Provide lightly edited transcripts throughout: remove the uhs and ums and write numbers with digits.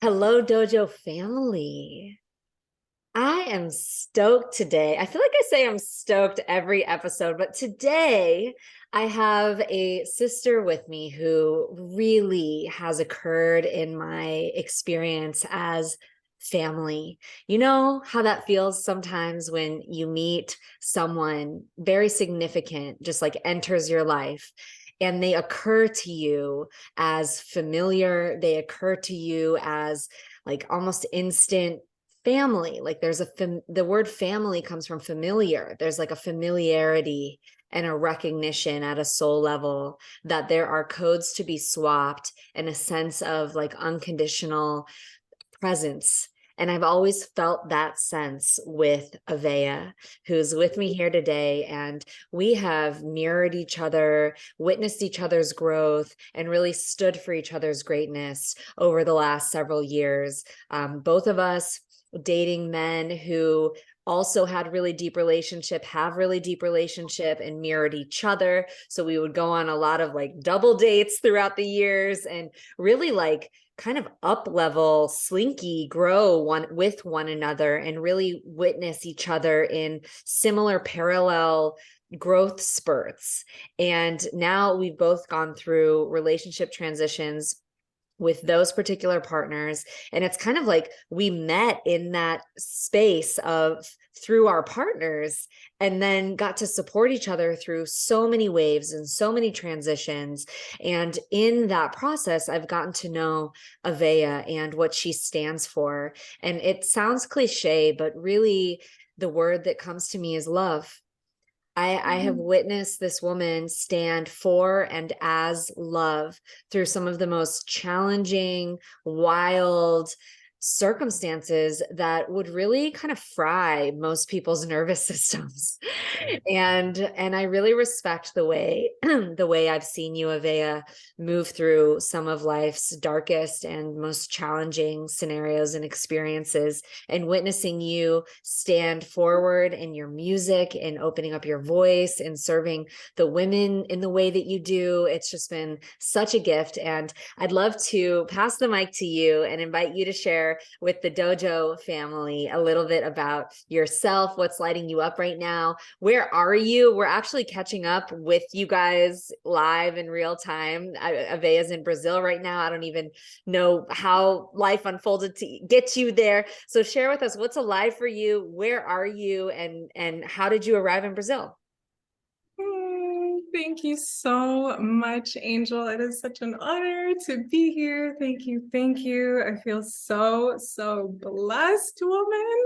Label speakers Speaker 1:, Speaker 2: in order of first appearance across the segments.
Speaker 1: Hello, Dojo family. I am stoked today. I feel like I say I'm stoked every episode, but today I have a sister with me who really has occurred in my experience as family. You know how that feels sometimes when you meet someone very significant, just like enters your life, and they occur to you as familiar, they occur to you as like almost instant family. Like there's the word family comes from familiar. There's like a familiarity and a recognition at a soul level that there are codes to be swapped and a sense of like unconditional presence. And I've always felt that sense with Aveyah, who's with me here today. And we have mirrored each other, witnessed each other's growth, and really stood for each other's greatness over the last several years. Both of us dating men who also had really deep relationship, have really deep relationship, and mirrored each other. So we would go on a lot of like double dates throughout the years and really like kind of up level, slinky, grow with one another and really witness each other in similar parallel growth spurts. And now we've both gone through relationship transitions with those particular partners. And it's kind of like we met in that space of through our partners and then got to support each other through so many waves and so many transitions. And in that process, I've gotten to know Aveyah and what she stands for. And it sounds cliche, but really the word that comes to me is love. I have witnessed this woman stand for and as love through some of the most challenging, wild circumstances that would really kind of fry most people's nervous systems. And I really respect the way the way I've seen you, Aveyah, move through some of life's darkest and most challenging scenarios and experiences, and witnessing you stand forward in your music and opening up your voice and serving the women in the way that you do. It's just been such a gift. And I'd love to pass the mic to you and invite you to share with the Dojo family a little bit about yourself, what's lighting you up right now. Where are you? We're actually catching up with you guys live in real time. Aveyah's in Brazil right now. I don't even know how life unfolded to get you there. So share with us what's alive for you. Where are you? And how did you arrive in Brazil?
Speaker 2: Thank you so much, Angel. It is such an honor to be here. Thank you. Thank you. I feel so blessed, woman.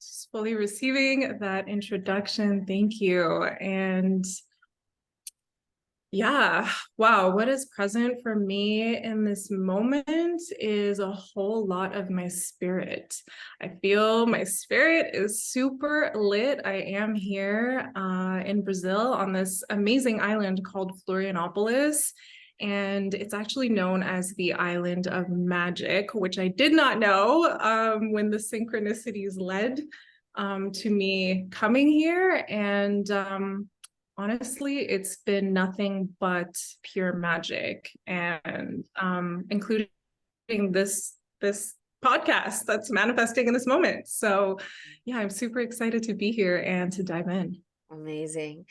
Speaker 2: Just fully receiving that introduction. Thank you. And yeah, wow, what is present for me in this moment is a whole lot of my spirit. I feel my spirit is super lit. I am here in Brazil on this amazing island called Florianopolis, and it's actually known as the Island of Magic, which I did not know when the synchronicities led to me coming here. And honestly, it's been nothing but pure magic, and including this podcast that's manifesting in this moment. So yeah, I'm super excited to be here and to dive in.
Speaker 1: Amazing.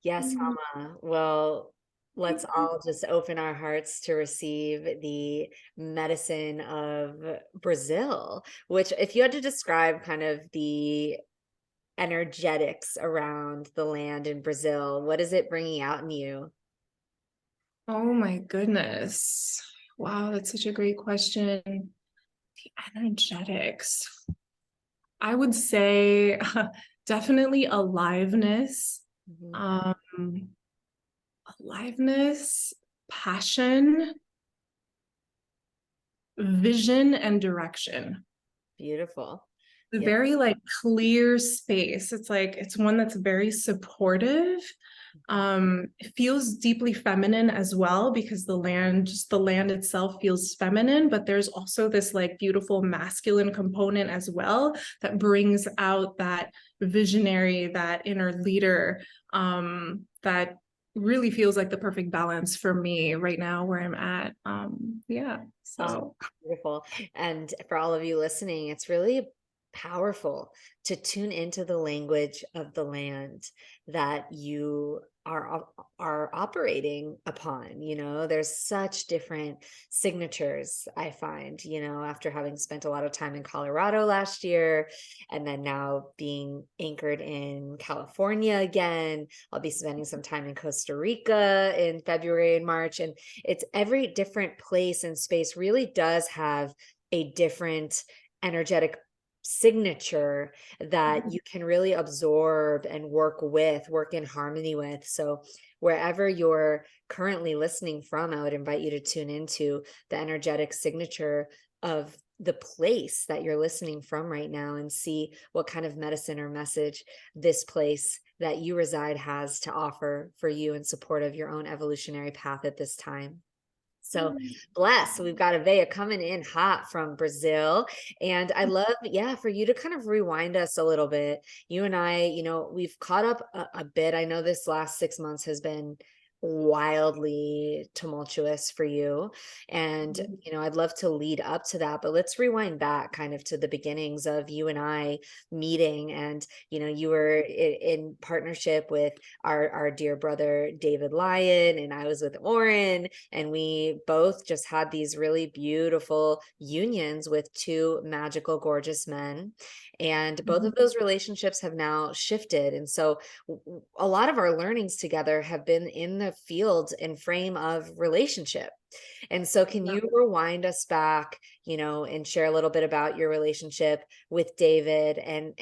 Speaker 1: Yes, Mama. Well, let's all just open our hearts to receive the medicine of Brazil, which, if you had to describe kind of the energetics around the land in Brazil, what is it bringing out in you?
Speaker 2: Oh my goodness. Wow, that's such a great question. The energetics. I would say definitely aliveness.
Speaker 1: Mhm.
Speaker 2: Um, aliveness, passion, vision, and direction.
Speaker 1: Beautiful.
Speaker 2: A
Speaker 1: Yeah.
Speaker 2: very like clear space. It's like it's one that's very supportive. It feels deeply feminine as well because just the land itself feels feminine, but there's also this like beautiful masculine component as well that brings out that visionary, that inner leader, that really feels like the perfect balance for me right now where I'm at. Yeah.
Speaker 1: Oh,
Speaker 2: So
Speaker 1: beautiful. And for all of you listening, it's really powerful to tune into the language of the land that you are operating upon. There's such different signatures, I find, after having spent a lot of time in Colorado last year and then now being anchored in California again. I'll be spending some time in Costa Rica in February and March, and it's every different place and space really does have a different energetic signature that you can really absorb and work in harmony with. So wherever you're currently listening from, I would invite you to tune into the energetic signature of the place that you're listening from right now and see what kind of medicine or message this place that you reside has to offer for you in support of your own evolutionary path at this time. So bless. So we've got Aveyah coming in hot from Brazil. And I love, for you to kind of rewind us a little bit. You and I, we've caught up a bit. I know this last 6 months has been wildly tumultuous for you. And, I'd love to lead up to that, but let's rewind back kind of to the beginnings of you and I meeting. And, you were in partnership with our dear brother, David Lyon, and I was with Oren, and we both just had these really beautiful unions with two magical, gorgeous men. And both of those relationships have now shifted. And so a lot of our learnings together have been in the field and frame of relationship. And so can you rewind us back, and share a little bit about your relationship with David and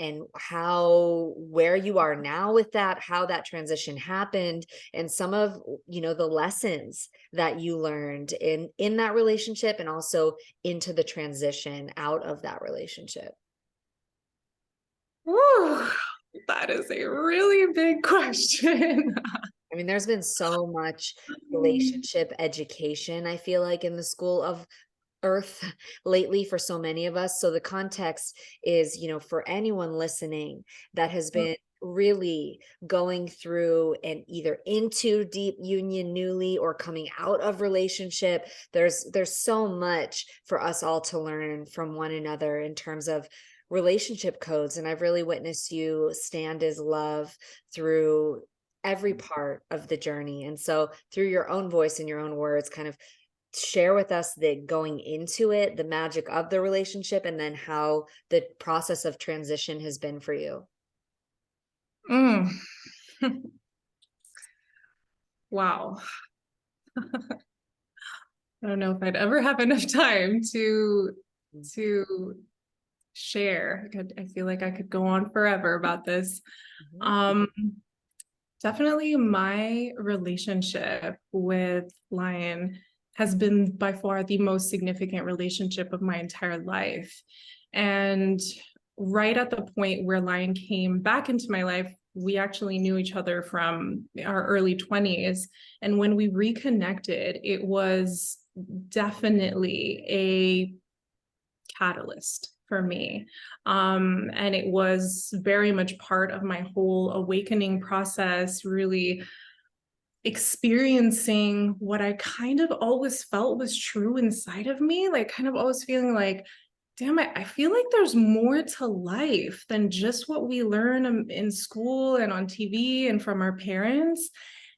Speaker 1: where you are now with that, how that transition happened, and some of, the lessons that you learned in that relationship and also into the transition out of that relationship?
Speaker 2: whew, that is a really big question.
Speaker 1: I mean, there's been so much relationship education, I feel like, in the school of earth lately for so many of us. So the context is, for anyone listening that has been really going through and either into deep union newly or coming out of relationship, there's so much for us all to learn from one another in terms of relationship codes. And I've really witnessed you stand as love through every part of the journey. And so through your own voice and your own words, kind of share with us the going into it, the magic of the relationship, and then how the process of transition has been for you.
Speaker 2: Mm. Wow. I don't know if I'd ever have enough time to share. I feel like I could go on forever about this. Definitely my relationship with Lion has been by far the most significant relationship of my entire life. And right at the point where Lion came back into my life, we actually knew each other from our early 20s. And when we reconnected, it was definitely a catalyst for me. And it was very much part of my whole awakening process, really experiencing what I kind of always felt was true inside of me, like kind of always feeling like, damn it, I feel like there's more to life than just what we learn in school and on TV and from our parents.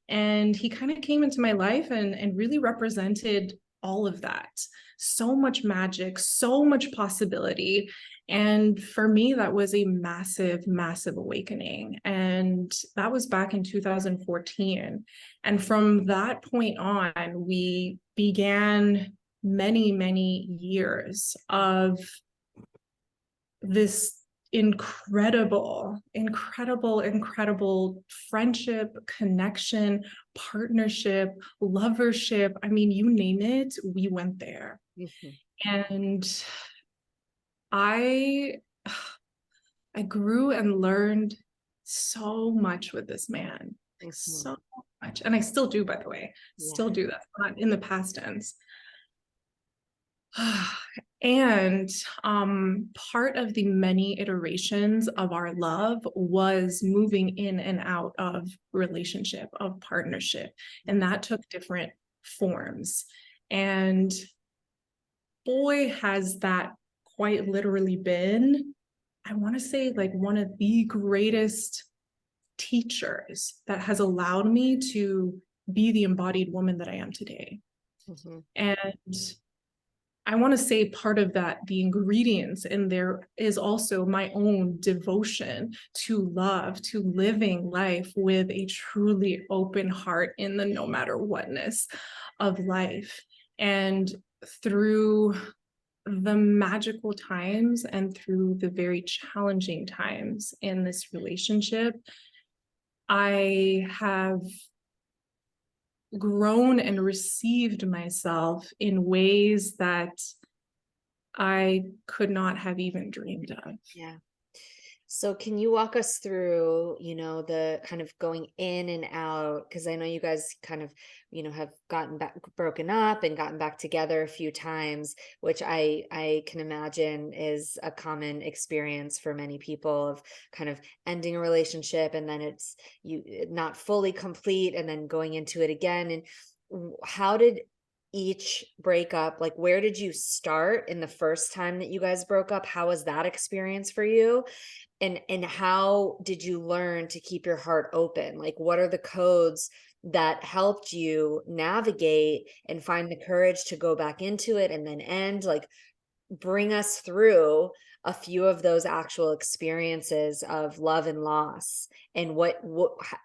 Speaker 2: And he kind of came into my life and really represented all of that. So much magic, so much possibility. And for me, that was a massive, massive awakening. And that was back in 2014. And from that point on, we began many, many years of this incredible friendship, connection, partnership, lovership. I mean, you name it, we went there. And I grew and learned so much with this man, like so much. And I still do, by the way, still do that, not in the past tense. And part of the many iterations of our love was moving in and out of relationship, of partnership, and that took different forms. And boy, has that quite literally been, I want to say, like one of the greatest teachers that has allowed me to be the embodied woman that I am today.
Speaker 1: Mm-hmm.
Speaker 2: And I want to say part of that, the ingredients in there is also my own devotion to love, to living life with a truly open heart in the no matter whatness of life. And through the magical times and through the very challenging times in this relationship, I have grown and received myself in ways that I could not have even dreamed of.
Speaker 1: Yeah. So can you walk us through, the kind of going in and out? Because I know you guys kind of, have gotten back, broken up and gotten back together a few times, which I can imagine is a common experience for many people of kind of ending a relationship and then it's not fully complete and then going into it again. And how did each breakup, like where did you start in the first time that you guys broke up? How was that experience for you? And how did you learn to keep your heart open? Like, what are the codes that helped you navigate and find the courage to go back into it and then end? Like, bring us through a few of those actual experiences of love and loss, and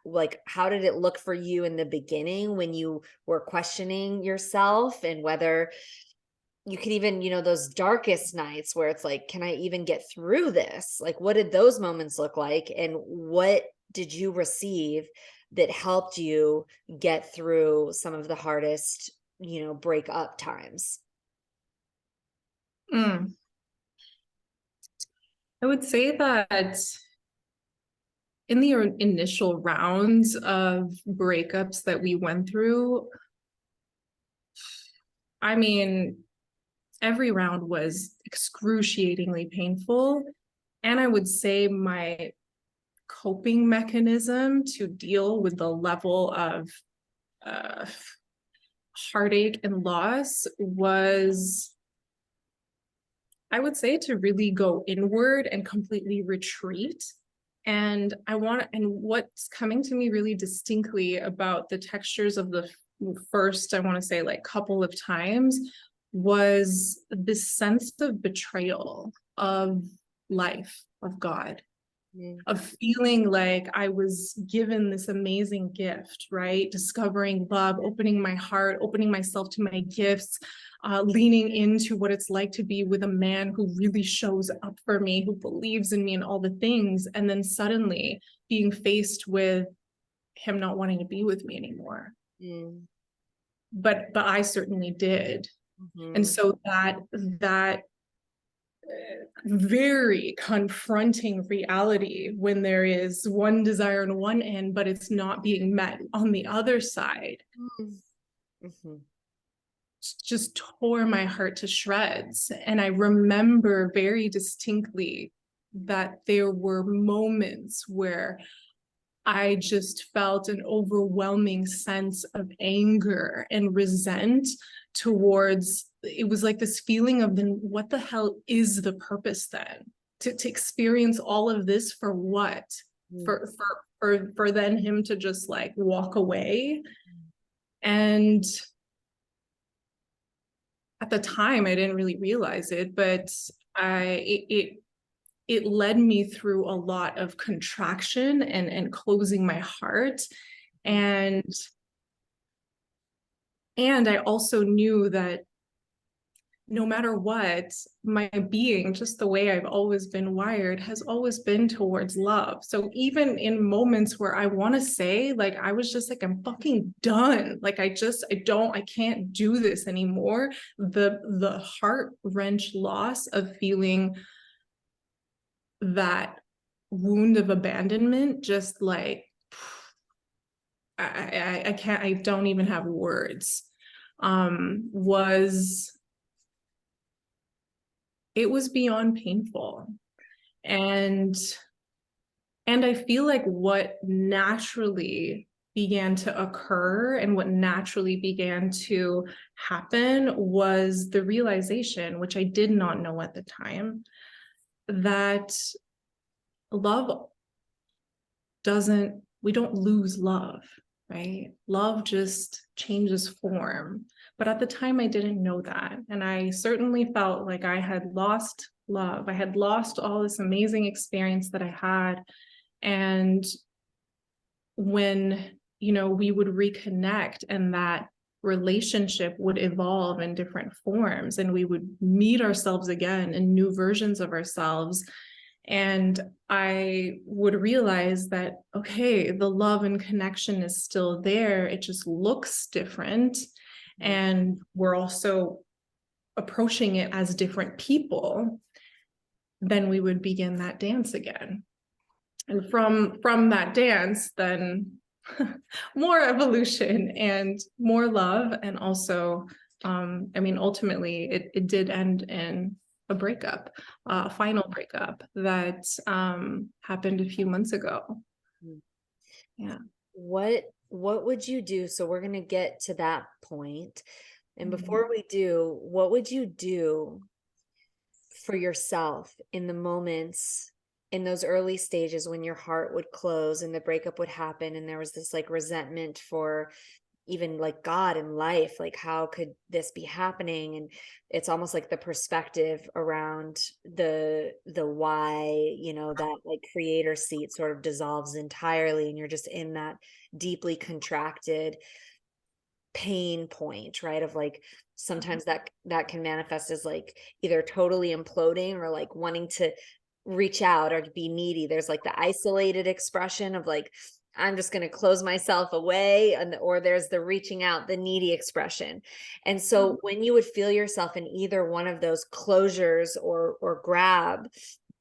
Speaker 1: like, how did it look for you in the beginning when you were questioning yourself, and whether you could even, those darkest nights where it's like, can I even get through this? Like, what did those moments look like? And what did you receive that helped you get through some of the hardest, break up times?
Speaker 2: Mm. I would say that in the initial rounds of breakups that we went through, I mean, every round was excruciatingly painful. And I would say my coping mechanism to deal with the level of uh, heartache and loss was, I would say, to really go inward and completely retreat. And what's coming to me really distinctly about the textures of the first, I want to say, like couple of times, was this sense of betrayal of life, of God, of feeling like I was given this amazing gift, right? Discovering love, opening my heart, opening myself to my gifts, leaning into what it's like to be with a man who really shows up for me, who believes in me and all the things. And then suddenly being faced with him not wanting to be with me anymore.
Speaker 1: Mm.
Speaker 2: But I certainly did.
Speaker 1: Mm-hmm.
Speaker 2: And so that very confronting reality when there is one desire on one end, but it's not being met on the other side,
Speaker 1: Mm-hmm.
Speaker 2: just tore my heart to shreds. And I remember very distinctly that there were moments where I just felt an overwhelming sense of anger and resent towards, it was like this feeling of, then what the hell is the purpose then? To experience all of this for what? For then him to just like walk away. And at the time I didn't really realize it, but it led me through a lot of contraction and closing my heart. And I also knew that no matter what, my being, just the way I've always been wired, has always been towards love. So even in moments where I want to say, like, I was just like, I'm fucking done. Like, I can't do this anymore. The heart-wrench loss of feeling that wound of abandonment, just like, I can't, I don't even have words, was it was beyond painful. And I feel like what naturally began to occur and what naturally began to happen was the realization, which I did not know at the time, that love we don't lose love, right? Love just changes form. But at the time, I didn't know that. And I certainly felt like I had lost love. I had lost all this amazing experience that I had. And when, we would reconnect and that relationship would evolve in different forms and we would meet ourselves again in new versions of ourselves. And I would realize that, okay, the love and connection is still there. It just looks different. And we're also approaching it as different people. Then we would begin that dance again. And from that dance, then more evolution and more love. And also, ultimately it did end in a breakup, a final breakup that happened a few months ago. Yeah.
Speaker 1: What would you do? So we're going to get to that point. And before we do, what would you do for yourself in the moments, in those early stages when your heart would close and the breakup would happen and there was this like resentment for even like God and life, like how could this be happening? And it's almost like the perspective around the why, that like creator seat sort of dissolves entirely and you're just in that deeply contracted pain point, right? Of like sometimes that can manifest as like either totally imploding or like wanting to reach out or be needy. There's like the isolated expression of like, I'm just going to close myself away, or there's the reaching out, the needy expression. And so when you would feel yourself in either one of those closures or grab,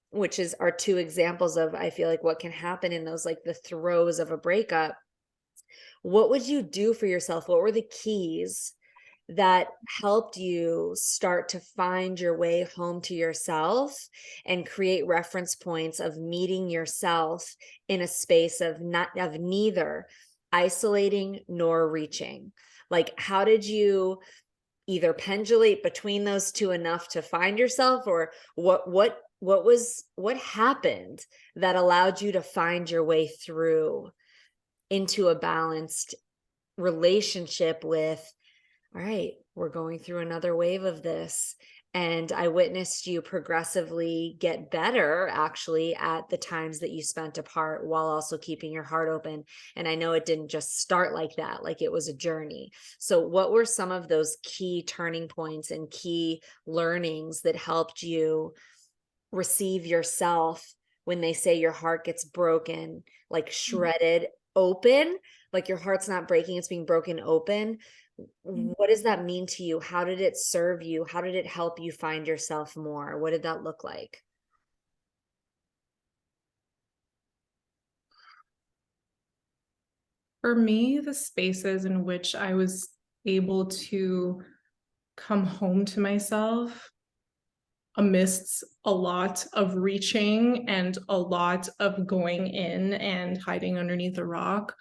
Speaker 1: which are two examples of, I feel like what can happen in those, like the throes of a breakup, what would you do for yourself? What were the keys that helped you start to find your way home to yourself and create reference points of meeting yourself in a space of neither isolating nor reaching? Like, how did you either pendulate between those two enough to find yourself, or what happened that allowed you to find your way through into a balanced relationship with, all right, we're going through another wave of this. And I witnessed you progressively get better actually at the times that you spent apart while also keeping your heart open. And I know it didn't just start like that, like it was a journey. So what were some of those key turning points and key learnings that helped you receive yourself when they say your heart gets broken, like shredded open, like your heart's not breaking, it's being broken open? What does that mean to you? How did it serve you? How did it help you find yourself more? What did that look like?
Speaker 2: For me, the spaces in which I was able to come home to myself amidst a lot of reaching and a lot of going in and hiding underneath a rock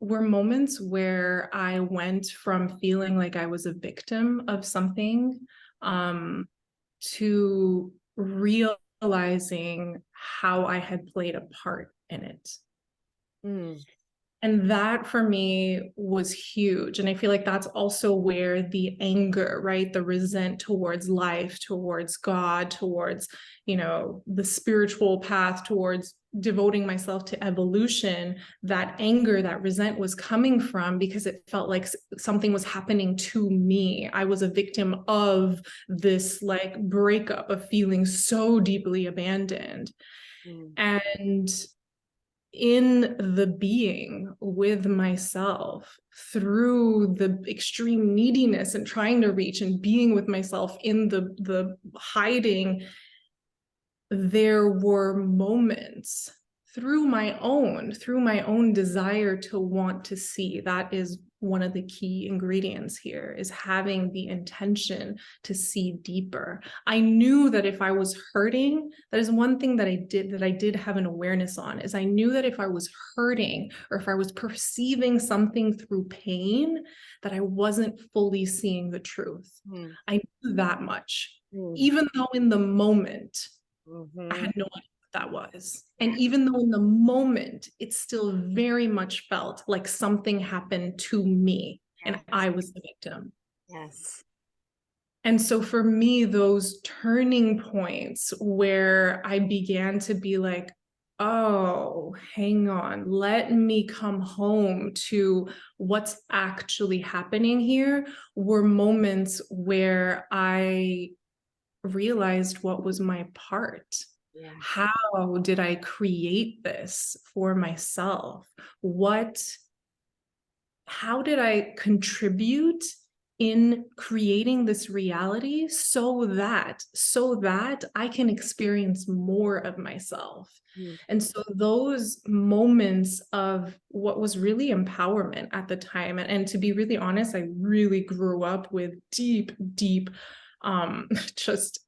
Speaker 2: were moments where I went from feeling like I was a victim of something to realizing how I had played a part in it. And that for me was huge. And I feel like that's also where the anger, right? The resent towards life, towards God, towards, the spiritual path, towards devoting myself to evolution, that anger, that resent was coming from, because it felt like something was happening to me. I was a victim of this like breakup, of feeling so deeply abandoned. And in the being with myself through the extreme neediness and trying to reach and being with myself in the hiding, there were moments through my own desire to want to see. That is one of the key ingredients here, is having the intention to see deeper. I knew that if I was hurting, that is one thing that I did have an awareness on, is I knew that if I was hurting or if I was perceiving something through pain, that I wasn't fully seeing the truth. I knew that much, even though in the moment, I had no idea what that was. And even though in the moment, it still very much felt like something happened to me and I was the victim.
Speaker 1: Yes.
Speaker 2: And so for me, those turning points where I began to be like, oh, hang on, let me come home to what's actually happening here, were moments where I realized what was my part.
Speaker 1: Yeah.
Speaker 2: How did I create this for myself? How did I contribute in creating this reality so that I can experience more of myself? And so those moments of what was really empowerment at the time, and to be really honest, I really grew up with deep just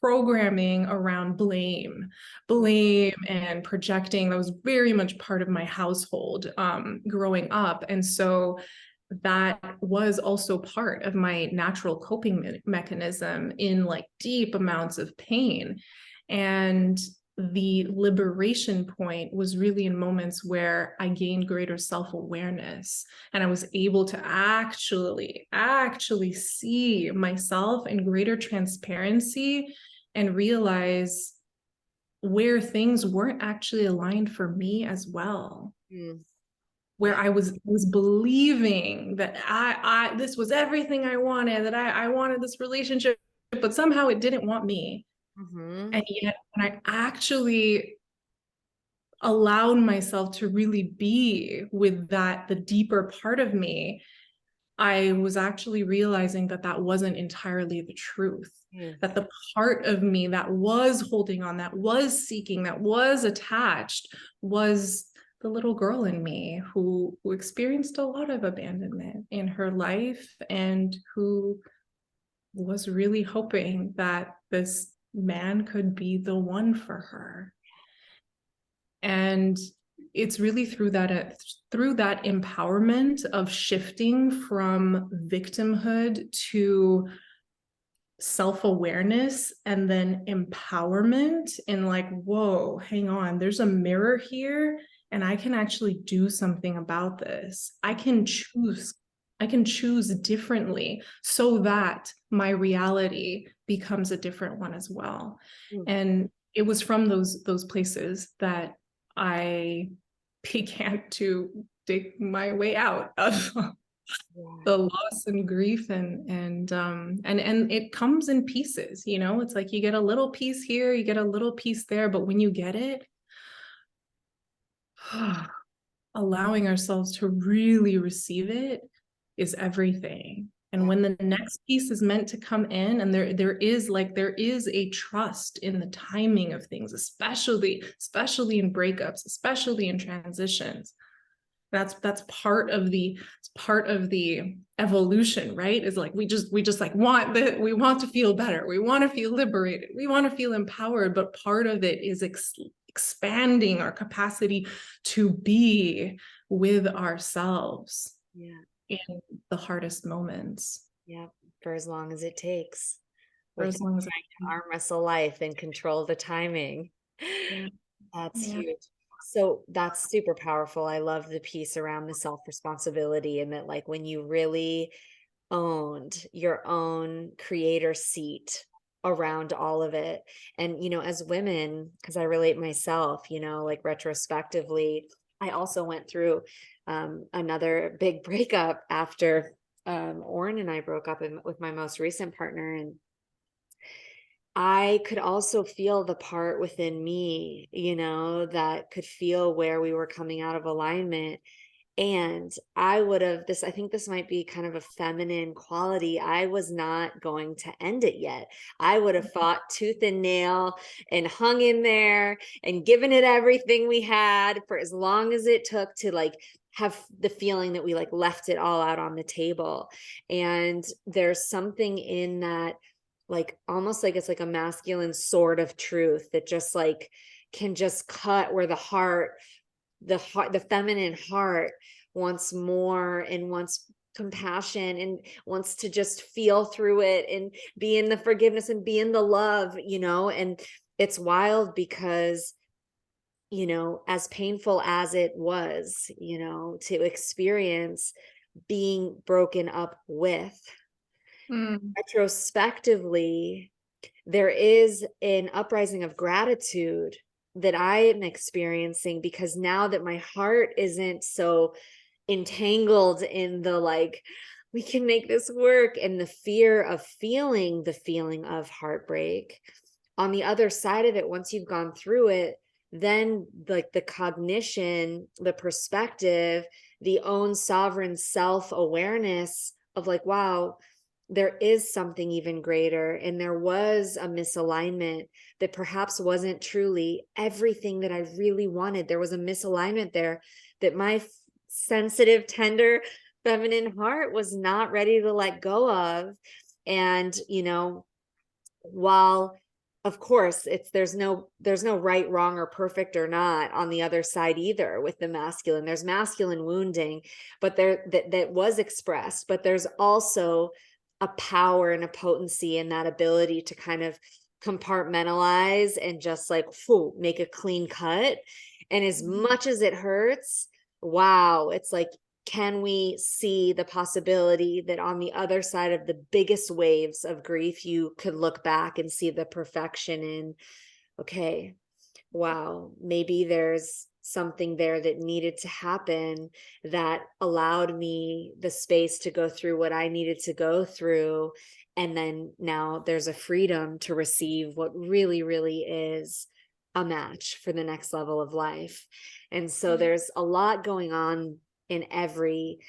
Speaker 2: programming around blame and projecting. That was very much part of my household growing up. And so that was also part of my natural coping mechanism in like deep amounts of pain. And the liberation point was really in moments where I gained greater self-awareness and I was able to actually see myself in greater transparency and realize where things weren't actually aligned for me as well. Where I was believing that I this was everything I wanted, that I wanted this relationship, but somehow it didn't want me. And yet when I actually allowed myself to really be with that, the deeper part of me, I was actually realizing that that wasn't entirely the truth. That the part of me that was holding on, that was seeking, that was attached, was the little girl in me who experienced a lot of abandonment in her life and who was really hoping that this man could be the one for her. And it's really through that empowerment of shifting from victimhood to self-awareness and then empowerment, and like, whoa, hang on, there's a mirror here and I can actually do something about this. I can choose differently so that my reality becomes a different one as well. And it was from those places that I began to dig my way out of the loss and grief, and it comes in pieces, you know. It's like you get a little piece here, you get a little piece there, but when you get it, allowing ourselves to really receive it is everything. And when the next piece is meant to come in, and there is a trust in the timing of things, especially in breakups, especially in transitions. That's part of the evolution, right? Is like we just like we want to feel better, we want to feel liberated, we want to feel empowered, but part of it is expanding our capacity to be with ourselves in the hardest moments.
Speaker 1: For as long as it takes.
Speaker 2: For as long as
Speaker 1: arm wrestle life and control the timing. That's huge. So that's super powerful. I love the piece around the self-responsibility, and that like when you really owned your own creator seat around all of it. And, you know, as women, because I relate myself, you know, like retrospectively, I also went through another big breakup after Oren and I broke up with my most recent partner. And I could also feel the part within me, you know, that could feel where we were coming out of alignment. And I think this might be kind of a feminine quality. I was not going to end it yet. I would have fought tooth and nail and hung in there and given it everything we had for as long as it took to like have the feeling that we like left it all out on the table. And there's something in that, like almost like it's like a masculine sword of truth that just like can just cut where the feminine heart wants more and wants compassion and wants to just feel through it and be in the forgiveness and be in the love, and it's wild because, as painful as it was, to experience being broken up with, retrospectively, there is an uprising of gratitude that I am experiencing, because now that my heart isn't so entangled in the like, we can make this work, and the fear of feeling the feeling of heartbreak, on the other side of it, once you've gone through it, then like the cognition, the perspective, the own sovereign self-awareness of like, wow, there is something even greater, and there was a misalignment that perhaps wasn't truly everything that I really wanted. There was a misalignment there that my sensitive, tender, feminine heart was not ready to let go of. And, while of course there's no right, wrong, or perfect or not on the other side either. With the masculine, there's masculine wounding, but that was expressed, but there's also a power and a potency in that ability to kind of compartmentalize and just like make a clean cut. And as much as it hurts, wow, it's like, can we see the possibility that on the other side of the biggest waves of grief, you could look back and see the perfection in, okay, wow, maybe there's something there that needed to happen that allowed me the space to go through what I needed to go through. And then now there's a freedom to receive what really, really is a match for the next level of life. And so there's a lot going on in every,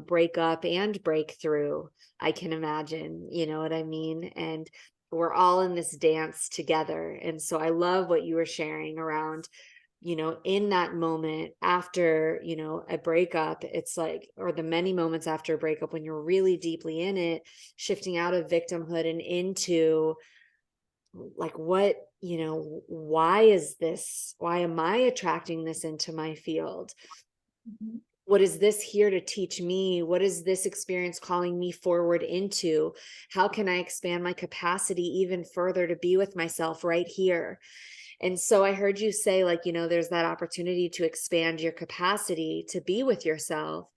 Speaker 1: breakup and breakthrough, I can imagine, you know what I mean? And we're all in this dance together. And so I love what you were sharing around, in that moment after, a breakup, it's like, or the many moments after a breakup when you're really deeply in it, shifting out of victimhood and into like, what, why is this? Why am I attracting this into my field? What is this here to teach me? What is this experience calling me forward into? How can I expand my capacity even further to be with myself right here? And so I heard you say, like, there's that opportunity to expand your capacity to be with yourself.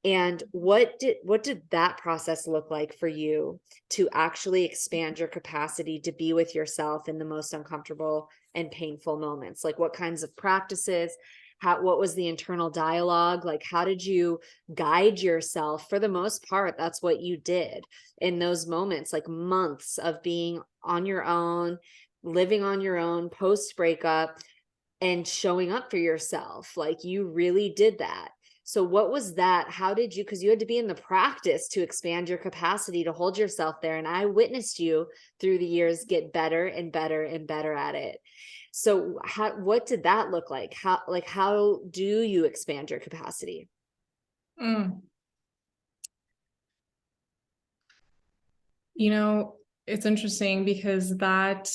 Speaker 1: And what did that process look like for you to actually expand your capacity to be with yourself in the most uncomfortable and painful moments? Like, what kinds of practices? What was the internal dialogue? Like, how did you guide yourself? For the most part, that's what you did in those moments, like months of being on your own, living on your own post breakup, and showing up for yourself. Like, you really did that. So what was that? How did you, because you had to be in the practice to expand your capacity to hold yourself there. And I witnessed you through the years get better and better and better at it. So what did that look like? How do you expand your capacity?
Speaker 2: It's interesting because that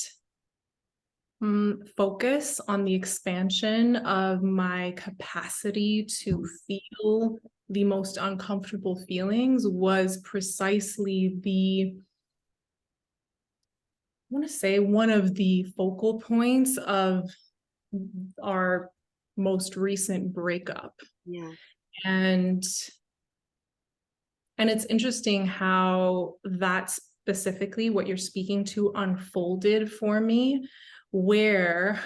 Speaker 2: focus on the expansion of my capacity to feel the most uncomfortable feelings was precisely I want to say one of the focal points of our most recent breakup.
Speaker 1: Yeah.
Speaker 2: And it's interesting how that specifically what you're speaking to unfolded for me, where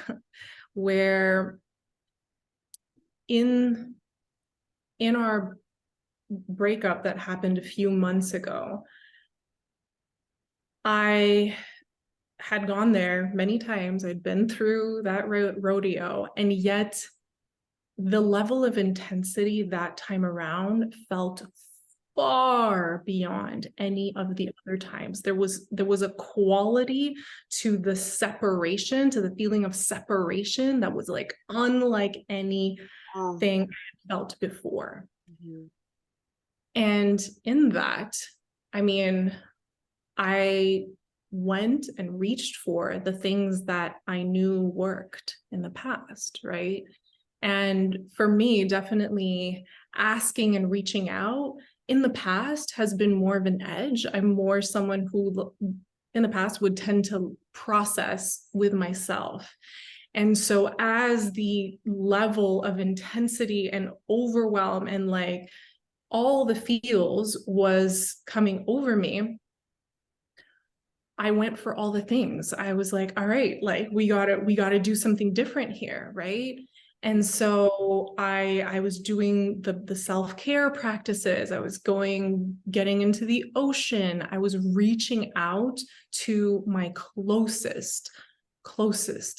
Speaker 2: in our breakup that happened a few months ago, I had gone there many times. I'd been through that rodeo, and yet the level of intensity that time around felt far beyond any of the other times. There was a quality to the separation, to the feeling of separation that was like unlike any thing I felt before.
Speaker 1: Mhm.
Speaker 2: And in that, I mean, I went and reached for the things that I knew worked in the past, right? And for me, definitely asking and reaching out in the past has been more of an edge. I'm more someone who in the past would tend to process with myself. And so as the level of intensity and overwhelm and like all the feels was coming over me, I went for all the things. I was like, all right, like we gotta do something different here, right? And so I was doing the self-care practices. I was getting into the ocean. I was reaching out to my closest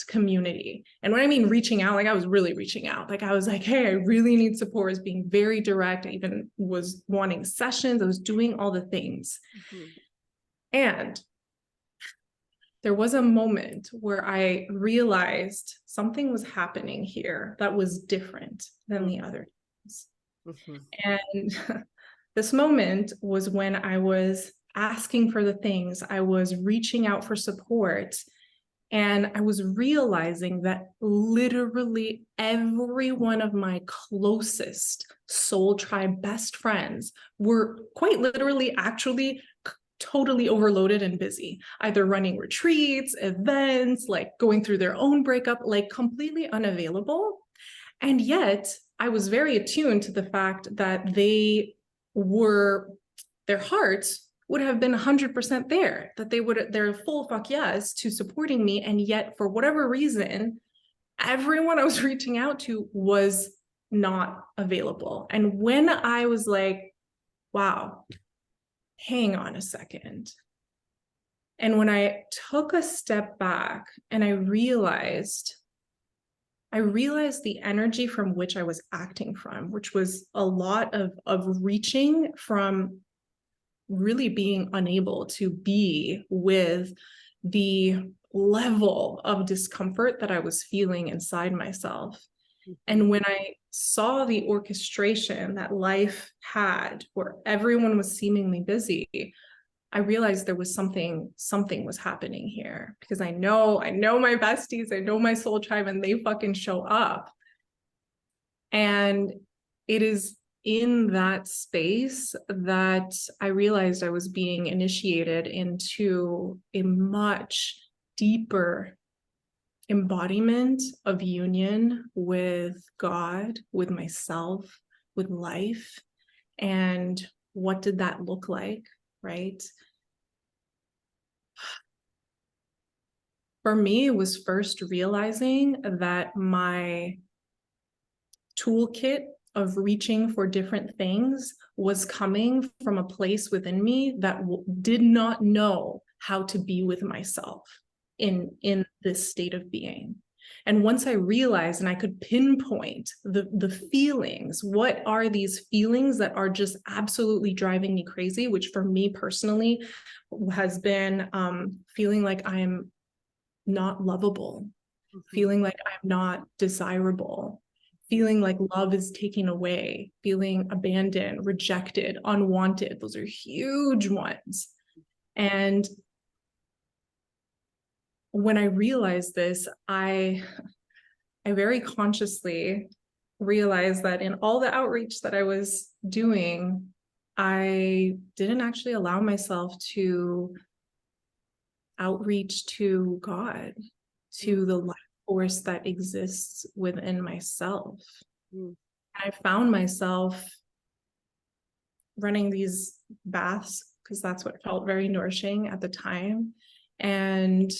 Speaker 2: community. And when I mean reaching out, like I was really reaching out. Like I was like, hey, I really need support. I was being very direct. I even was wanting sessions. I was doing all the things.
Speaker 1: Mhm.
Speaker 2: And there was a moment where I realized something was happening here that was different than the other times.
Speaker 1: Mhm.
Speaker 2: And this moment was when I was asking for the things, I was reaching out for support, and I was realizing that literally every one of my closest soul tribe best friends were quite literally actually totally overloaded and busy, either running retreats, events, like going through their own breakup, like completely unavailable. And yet I was very attuned to the fact that their hearts would have been 100% there, that they're full fuck yes to supporting me. And yet for whatever reason, everyone I was reaching out to was not available. And when I was like, wow, hang on a second. And when I took a step back and I realized the energy from which I was acting from, which was a lot of reaching from really being unable to be with the level of discomfort that I was feeling inside myself. And when I saw the orchestration that life had, where everyone was seemingly busy, I realized there was something was happening here, because I know my besties, I know my soul tribe, and they fucking show up. And it is in that space that I realized I was being initiated into a much deeper embodiment of union with God, with myself, with life. And what did that look like, right? For me, it was first realizing that my toolkit of reaching for different things was coming from a place within me that did not know how to be with myself in this state of being. And once I realized and I could pinpoint the feelings, what are these feelings that are just absolutely driving me crazy, which for me personally has been feeling like I'm not lovable, feeling like I'm not desirable, feeling like love is taken away, feeling abandoned, rejected, unwanted. Those are huge ones. And when I realized this, I very consciously realized that in all the outreach that I was doing, I didn't actually allow myself to outreach to God, to the life force that exists within myself. I found myself running these baths because that's what felt very nourishing at the time. And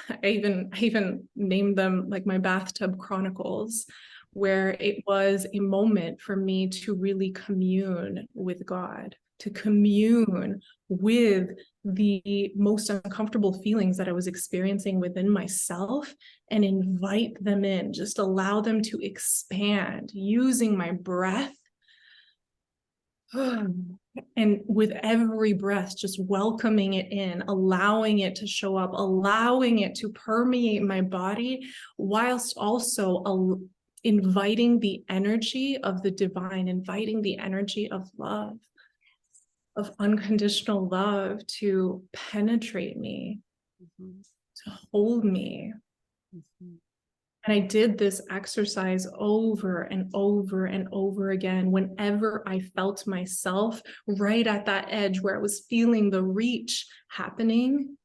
Speaker 2: I even named them like my bathtub chronicles, where it was a moment for me to really commune with God, to commune with the most uncomfortable feelings that I was experiencing within myself and invite them in, just allow them to expand using my breath. And with every breath, just welcoming it in, allowing it to show up, allowing it to permeate my body, whilst also inviting the energy of the divine, inviting the energy of love, of unconditional love to penetrate me, to hold me. And I did this exercise over and over and over again whenever I felt myself right at that edge where I was feeling the reach happening.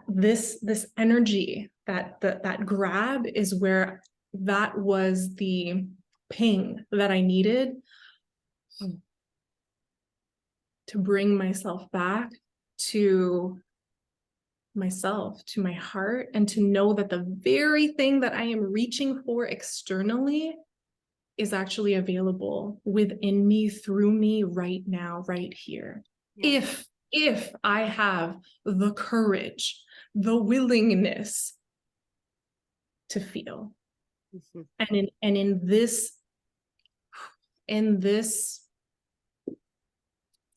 Speaker 2: This energy, that grab is where that was the ping that I needed to bring myself back to myself, to my heart, and to know that the very thing that I am reaching for externally is actually available within me, through me, right now, right here. Yeah. If I have the courage, the willingness to feel. And in this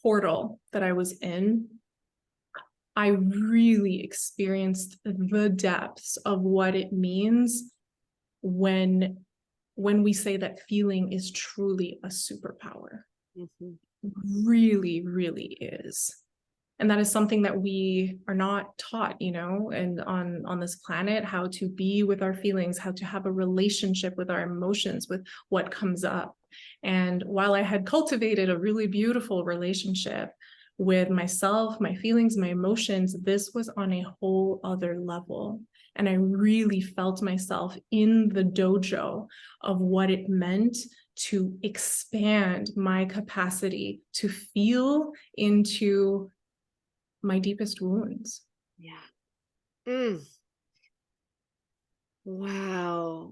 Speaker 2: portal that I was in, I really experienced the depths of what it means when we say that feeling is truly a superpower. Really, really is. And that is something that we are not taught, and on this planet, how to be with our feelings, how to have a relationship with our emotions, with what comes up. And while I had cultivated a really beautiful relationship with myself, my feelings, my emotions, this was on a whole other level. And I really felt myself in the dojo of what it meant to expand my capacity to feel into my deepest wounds.
Speaker 1: Yeah. Wow.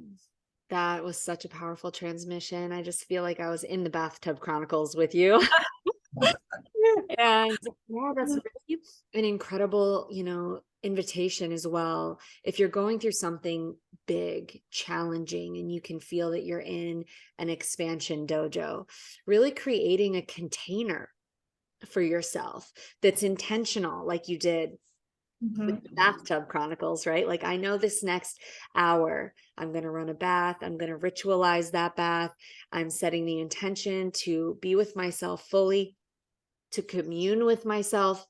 Speaker 1: That was such a powerful transmission. I just feel like I was in the bathtub chronicles with you. And yeah, that's really an incredible, invitation as well. If you're going through something big, challenging, and you can feel that you're in an expansion dojo, really creating a container for yourself that's intentional, like you did with the bathtub chronicles, right? Like, I know this next hour, I'm going to run a bath. I'm going to ritualize that bath. I'm setting the intention to be with myself fully, to commune with myself,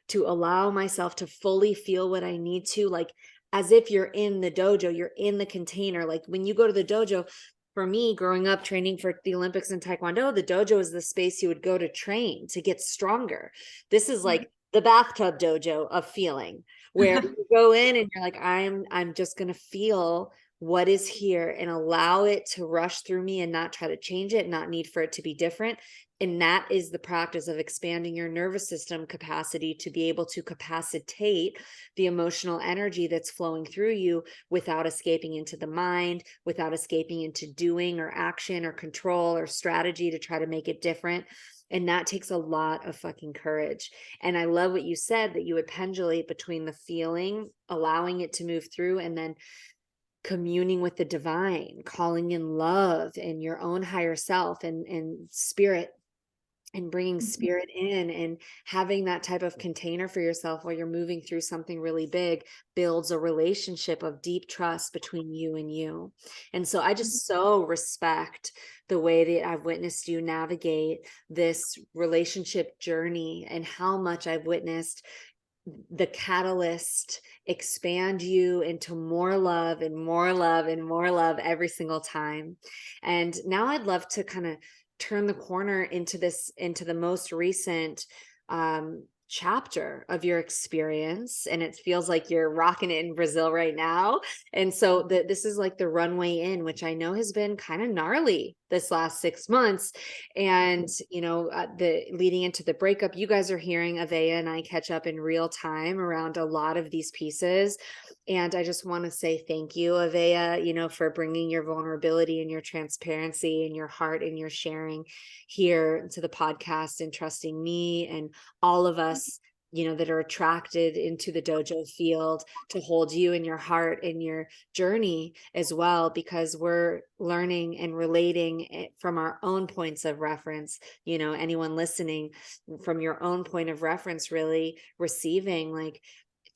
Speaker 1: to allow myself to fully feel what I need to, like as if you're in the dojo, you're in the container. Like when you go to the dojo, for me, growing up training for the Olympics in Taekwondo, the dojo is the space you would go to train, to get stronger. This is like the bathtub dojo of feeling, where you go in and you're like, I'm just going to feel what is here and allow it to rush through me and not try to change it, not need for it to be different. And that is the practice of expanding your nervous system capacity to be able to capacitate the emotional energy that's flowing through you without escaping into the mind, without escaping into doing or action or control or strategy to try to make it different. And that takes a lot of fucking courage. And I love what you said, that you would pendulate between the feeling, allowing it to move through, and then communing with the divine, calling in love and your own higher self and spirit, and bringing spirit in, and having that type of container for yourself while you're moving through something really big builds a relationship of deep trust between you and you. And so I just so respect the way that I've witnessed you navigate this relationship journey, and how much I've witnessed the catalyst expand you into more love and more love and more love every single time. And now I'd love to kind of turn the corner into the most recent chapter of your experience. And it feels like you're rocking it in Brazil right now. And so this is like the runway in, which I know has been kind of gnarly this last 6 months. And, the leading into the breakup, you guys are hearing Aveyah and I catch up in real time around a lot of these pieces. And I just want to say thank you, Aveyah, for bringing your vulnerability and your transparency and your heart and your sharing here to the podcast, and trusting me and all of us, that are attracted into the dojo field, to hold you in your heart and your journey as well, because we're learning and relating from our own points of reference. Anyone listening, from your own point of reference, really receiving, like,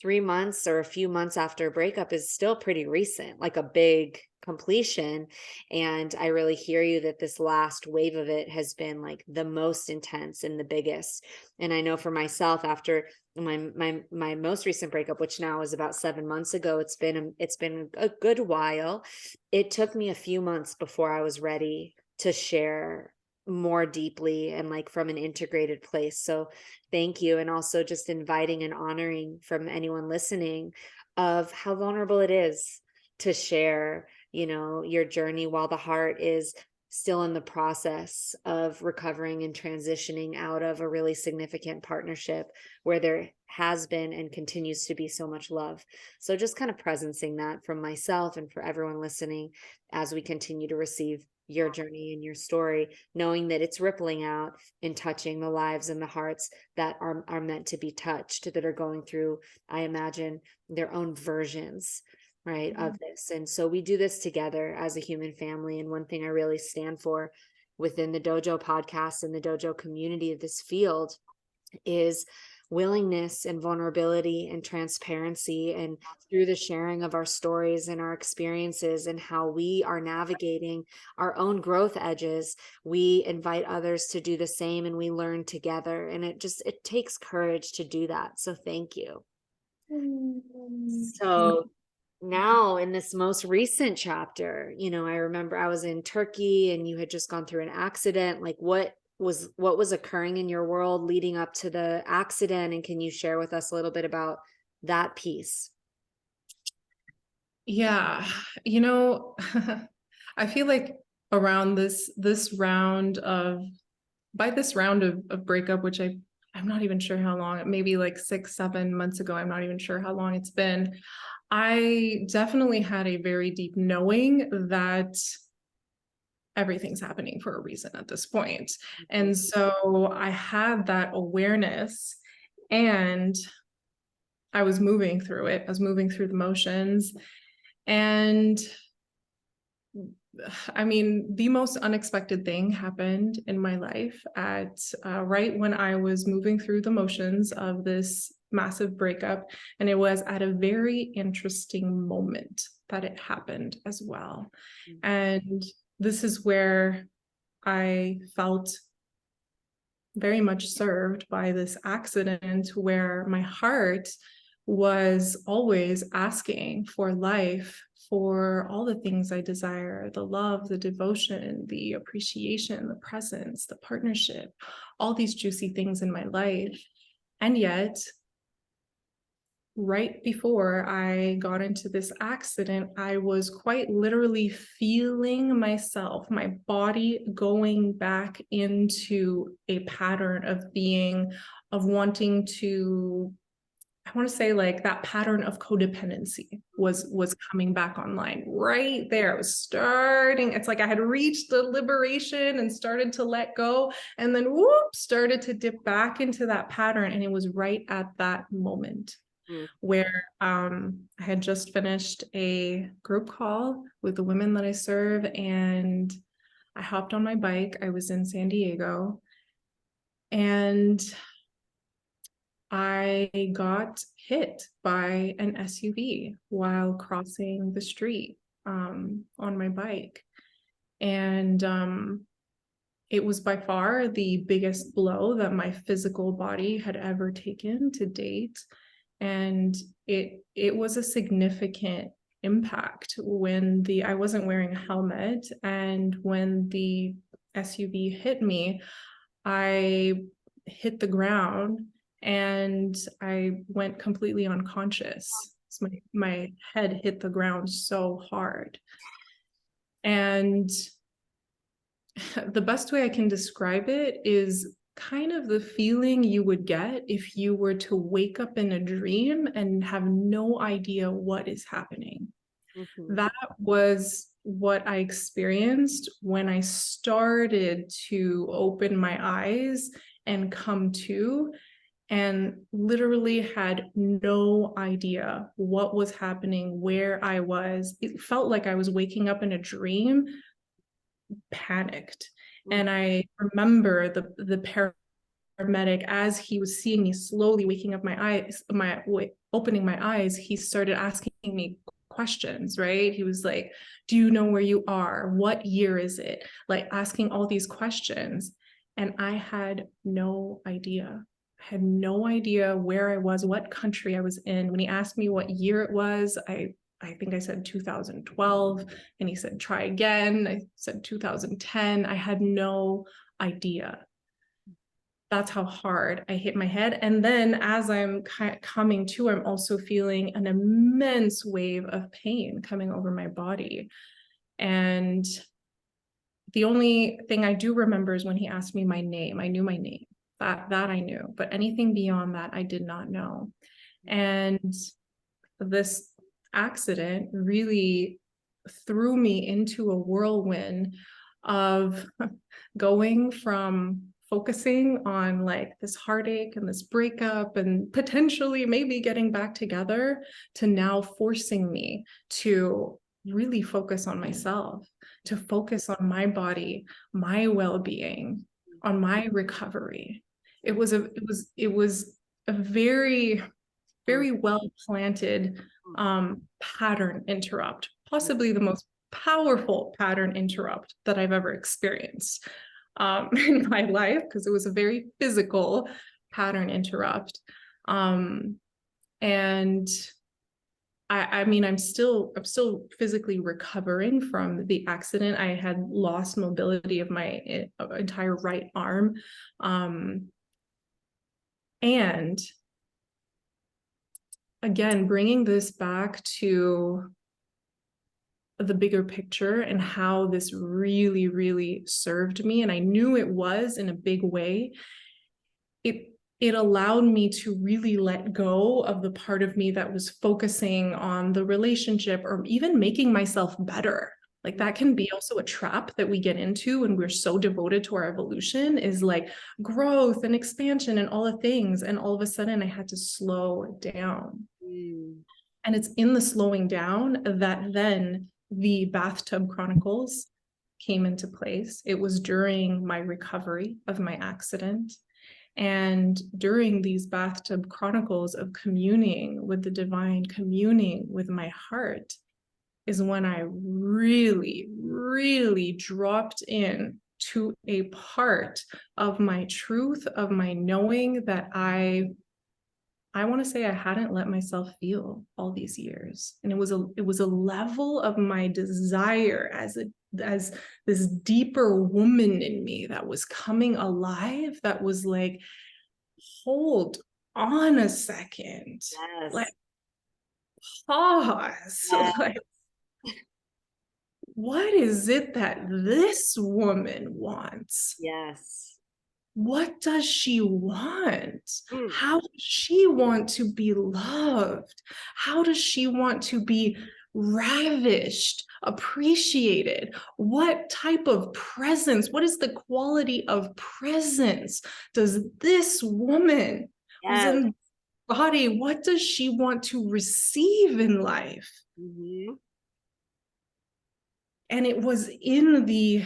Speaker 1: 3 months or a few months after a breakup is still pretty recent, like a big completion. And I really hear you that this last wave of it has been like the most intense and the biggest. And I know for myself, after my most recent breakup, which now is about 7 months ago, it's been a good while. It took me a few months before I was ready to share more deeply and like from an integrated place. So thank you. And also just inviting and honoring from anyone listening of how vulnerable it is to share, your journey while the heart is still in the process of recovering and transitioning out of a really significant partnership where there has been and continues to be so much love. So just kind of presencing that from myself and for everyone listening as we continue to receive your journey and your story, knowing that it's rippling out and touching the lives and the hearts that are meant to be touched, that are going through, I imagine, their own versions, right, of this. And so we do this together as a human family. And one thing I really stand for within the Dojo podcast and the Dojo community of this field is willingness and vulnerability and transparency, and through the sharing of our stories and our experiences and how we are navigating our own growth edges, we invite others to do the same and we learn together. And it takes courage to do that. So thank you. So now in this most recent chapter, I remember I was in Turkey and you had just gone through an accident. Like what was occurring in your world leading up to the accident, and can you share with us a little bit about that piece?
Speaker 2: Yeah, I feel like around this round of by this round of breakup, which I'm not even sure how long, maybe like 6-7 months ago, I'm not even sure how long it's been. I definitely had a very deep knowing that everything's happening for a reason at this point. And so I had that awareness and I was moving through it. I was moving through the motions. And I mean, the most unexpected thing happened in my life at right when I was moving through the motions of this massive breakup. And it was at a very interesting moment that it happened as well. And this is where I felt very much served by this accident, where my heart was always asking for life, for all the things I desire, the love, the devotion, the appreciation, the presence, the partnership, all these juicy things in my life. And yet, right before I got into this accident, I was quite literally feeling myself, my body going back into a pattern of being, of wanting to, I want to say like that pattern of codependency was coming back online right there. It was starting. It's like I had reached the liberation and started to let go, and then whoop, started to dip back into that pattern. And it was right at that moment where I had just finished a group call with the women that I serve, and I hopped on my bike. I was in San Diego, and I got hit by an SUV while crossing the street on my bike. And it was by far the biggest blow that my physical body had ever taken to date. And it was a significant impact when I wasn't wearing a helmet, and when the SUV hit me, I hit the ground and I went completely unconscious. So my head hit the ground so hard. And the best way I can describe it is kind of the feeling you would get if you were to wake up in a dream and have no idea what is happening. That was what I experienced when I started to open my eyes and come to, and literally had no idea what was happening, where I was. It felt like I was waking up in a dream, panicked. And I remember the paramedic, as he was seeing me slowly waking up opening my eyes, he started asking me questions, right? He was like, do you know where you are? What year is it? Like asking all these questions. And I had no idea. I had no idea where I was, what country I was in. When he asked me what year it was, I think I said 2012, and he said, try again. I said 2010. I had no idea. That's how hard I hit my head. And then as I'm coming to, I'm also feeling an immense wave of pain coming over my body. And the only thing I do remember is when he asked me my name. I knew my name. That I knew, but anything beyond that, I did not know. And this accident really threw me into a whirlwind of going from focusing on like this heartache and this breakup and potentially maybe getting back together, to now forcing me to really focus on myself, to focus on my body, my well-being, on my recovery. It was a very, very well planted pattern interrupt, possibly the most powerful pattern interrupt that I've ever experienced in my life, because it was a very physical pattern interrupt. And I mean, I'm still physically recovering from the accident. I had lost mobility of my entire right arm. And again, bringing this back to the bigger picture and how this really, really served me, and I knew it was in a big way, it allowed me to really let go of the part of me that was focusing on the relationship or even making myself better. Like that can be also a trap that we get into when we're so devoted to our evolution, is like growth and expansion and all the things. And all of a sudden I had to slow down. And it's in the slowing down that then the Bathtub Chronicles came into place. It was during my recovery of my accident. And during these Bathtub Chronicles of communing with the divine, communing with my heart, is when I really, really dropped in to a part of my truth, of my knowing that I want to say I hadn't let myself feel all these years. And it was a level of my desire as this deeper woman in me that was coming alive, that was like, hold on a second.
Speaker 1: Yes.
Speaker 2: Like, pause.
Speaker 1: Yes.
Speaker 2: Like, what is it that this woman wants?
Speaker 1: Yes.
Speaker 2: What does she want? How does she want to be loved? How does she want to be ravished, appreciated? What type of presence, what is the quality of presence does this woman who's in body, what does she want to receive in life? And it was in the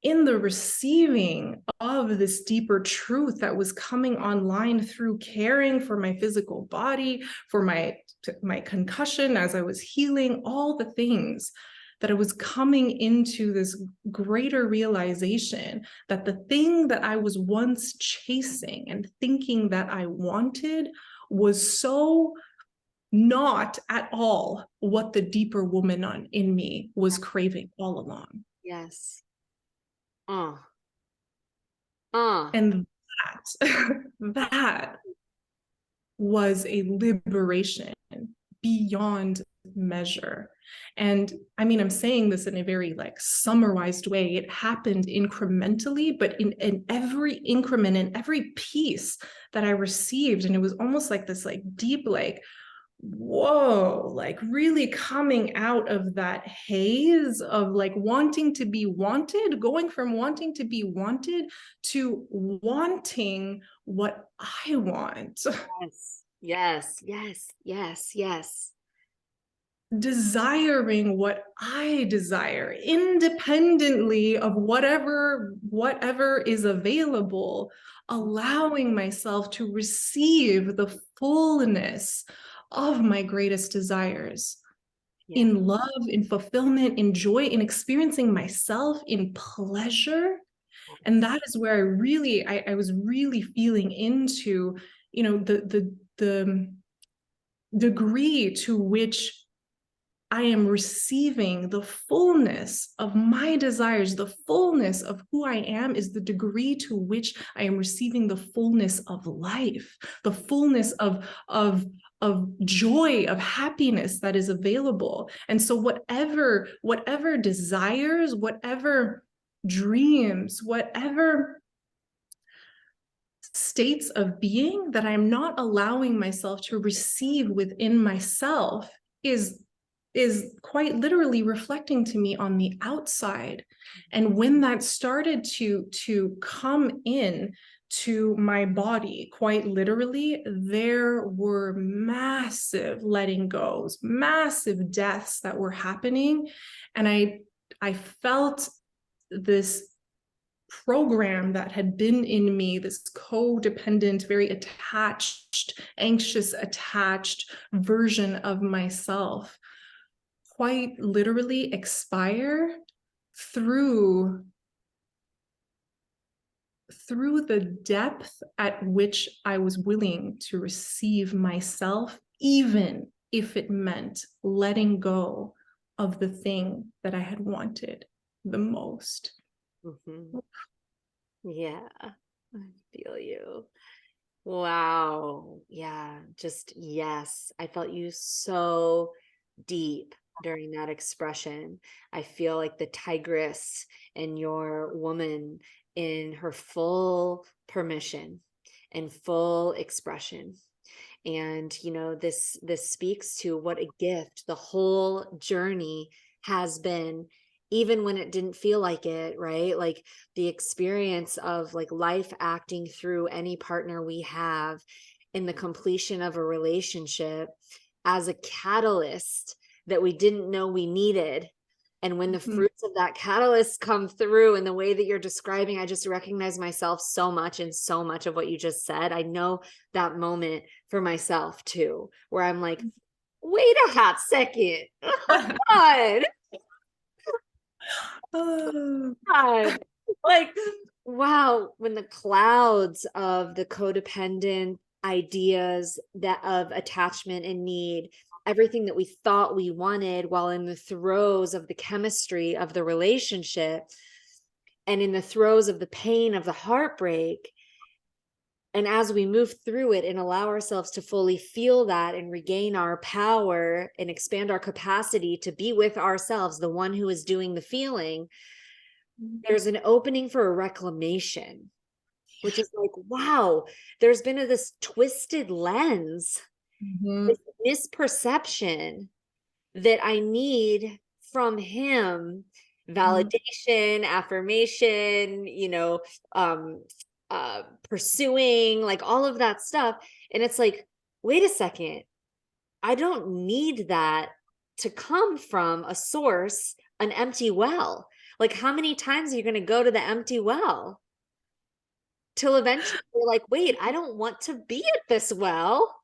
Speaker 2: receiving of this deeper truth that was coming online through caring for my physical body, for my concussion as I was healing, all the things, that I was coming into this greater realization that the thing that I was once chasing and thinking that I wanted was so not at all what the deeper woman in me was craving all along.
Speaker 1: Yes.
Speaker 2: And that was a liberation beyond measure. And I mean, I'm saying this in a very like summarized way. It happened incrementally, but in every increment, in every piece that I received, and it was almost like this like deep, like, whoa, like really coming out of that haze of like wanting to be wanted, going from wanting to be wanted to wanting what I want.
Speaker 1: Yes. Yes. Yes. Yes. Yes.
Speaker 2: desiring what I desire independently of whatever is available, allowing myself to receive the fullness of my greatest desires.
Speaker 1: Yeah.
Speaker 2: In love, in fulfillment, in joy, in experiencing myself in pleasure. And that is where I was really feeling into, the degree to which I am receiving the fullness of my desires. The fullness of who I am is the degree to which I am receiving the fullness of life, the fullness of joy, of happiness that is available. And so whatever desires, whatever dreams, whatever states of being that I'm not allowing myself to receive within myself is quite literally reflecting to me on the outside. And when that started to come in to my body, quite literally, there were massive letting goes, massive deaths that were happening. And I felt this program that had been in me, this codependent, very attached, anxious, attached version of myself, quite literally expire through the depth at which I was willing to receive myself, even if it meant letting go of the thing that I had wanted the most.
Speaker 1: Mm-hmm. Yeah, I feel you. Wow. Yeah, just yes. I felt you so deep during that expression. I feel like the tigress and your woman in her full permission and full expression. And this speaks to what a gift the whole journey has been, even when it didn't feel like it, right? Like the experience of like life acting through any partner we have in the completion of a relationship as a catalyst that we didn't know we needed. And when the fruits of that catalyst come through in the way that you're describing, I just recognize myself so much in so much of what you just said. I know that moment for myself too, where I'm like, wait a hot second. Oh God.
Speaker 2: Oh.
Speaker 1: God. Like, wow, when the clouds of the codependent ideas that of attachment and need, everything that we thought we wanted while in the throes of the chemistry of the relationship and in the throes of the pain of the heartbreak. And as we move through it and allow ourselves to fully feel that and regain our power and expand our capacity to be with ourselves, the one who is doing the feeling, there's an opening for a reclamation, which is like, wow, there's been this twisted lens, this misperception that I need from him validation, affirmation, pursuing, like all of that stuff. And it's like, wait a second, I don't need that to come from a source, an empty well. Like, how many times are you going to go to the empty well till eventually you're like, wait, I don't want to be at this well,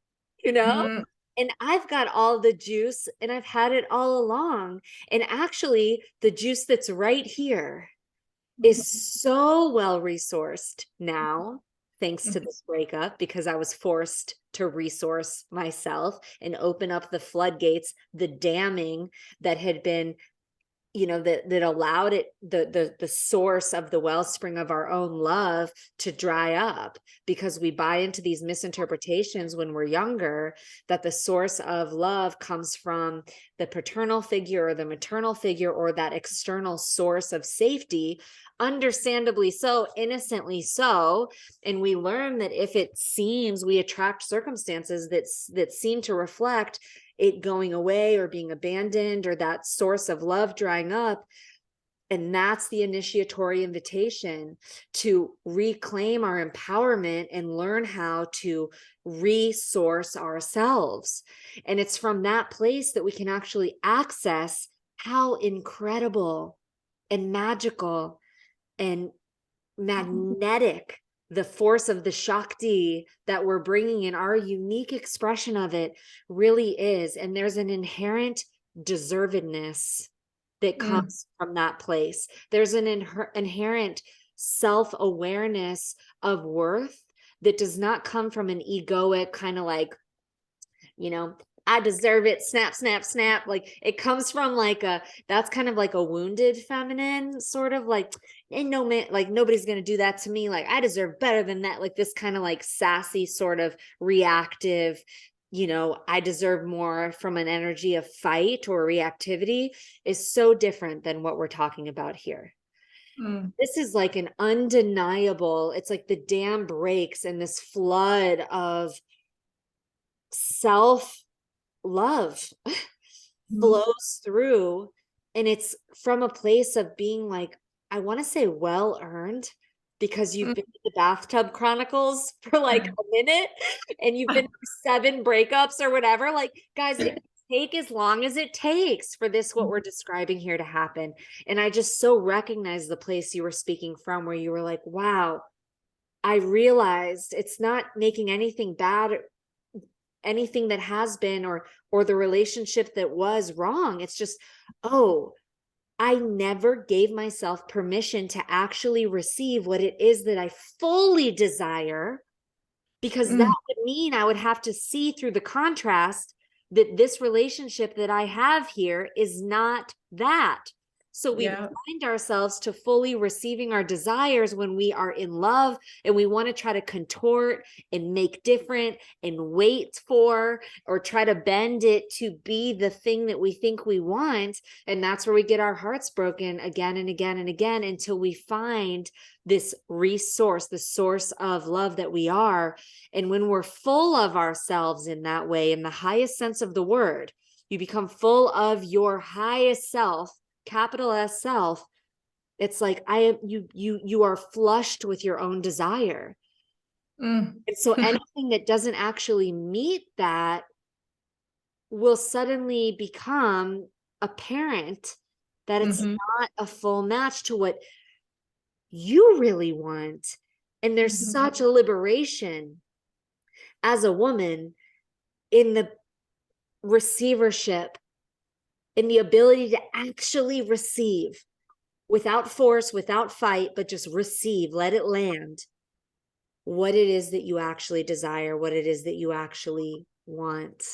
Speaker 1: And I've got all the juice and I've had it all along. And actually, the juice that's right here is so well resourced now, thanks to this breakup, because I was forced to resource myself and open up the floodgates, the damming that had been, that allowed it, the source of the wellspring of our own love to dry up, because we buy into these misinterpretations when we're younger that the source of love comes from the paternal figure or the maternal figure or that external source of safety, understandably so, innocently so. And we learn that if it seems, we attract circumstances that seem to reflect it going away or being abandoned or that source of love drying up. And that's the initiatory invitation to reclaim our empowerment and learn how to resource ourselves. And it's from that place that we can actually access how incredible and magical and magnetic the force of the Shakti that we're bringing in, our unique expression of it, really is. And there's an inherent deservedness that comes from that place. There's an inherent self-awareness of worth that does not come from an egoic kind of like, you know, I deserve it, snap, snap, snap. Like it comes from like that's kind of like a wounded feminine sort of like, ain't no man, like nobody's going to do that to me. Like I deserve better than that. Like this kind of like sassy sort of reactive, you know, I deserve more from an energy of fight or reactivity is so different than what we're talking about here. This is like an undeniable, it's like the dam breaks and this flood of self love flows through, and it's from a place of being like, I want to say well earned, because you've been in the bathtub chronicles for like a minute and you've been through 7 breakups or whatever. Like, guys, it can take as long as it takes for this, what we're describing here, to happen. And I just so recognize the place you were speaking from, where you were like, wow, I realized it's not making anything bad, anything that has been, or the relationship that was wrong. It's just, oh, I never gave myself permission to actually receive what it is that I fully desire, because that would mean I would have to see through the contrast that this relationship that I have here is not that. So we blind ourselves to fully receiving our desires when we are in love, and we want to try to contort and make different and wait for, or try to bend it to be the thing that we think we want. And that's where we get our hearts broken again and again and again, until we find this resource, the source of love that we are. And when we're full of ourselves in that way, in the highest sense of the word, you become full of your highest self, capital S self. It's like you are flushed with your own desire. And so anything that doesn't actually meet that will suddenly become apparent that it's not a full match to what you really want. And there's such a liberation as a woman in the receivership, in the ability to actually receive without force, without fight, but just receive, let it land, what it is that you actually desire, what it is that you actually want.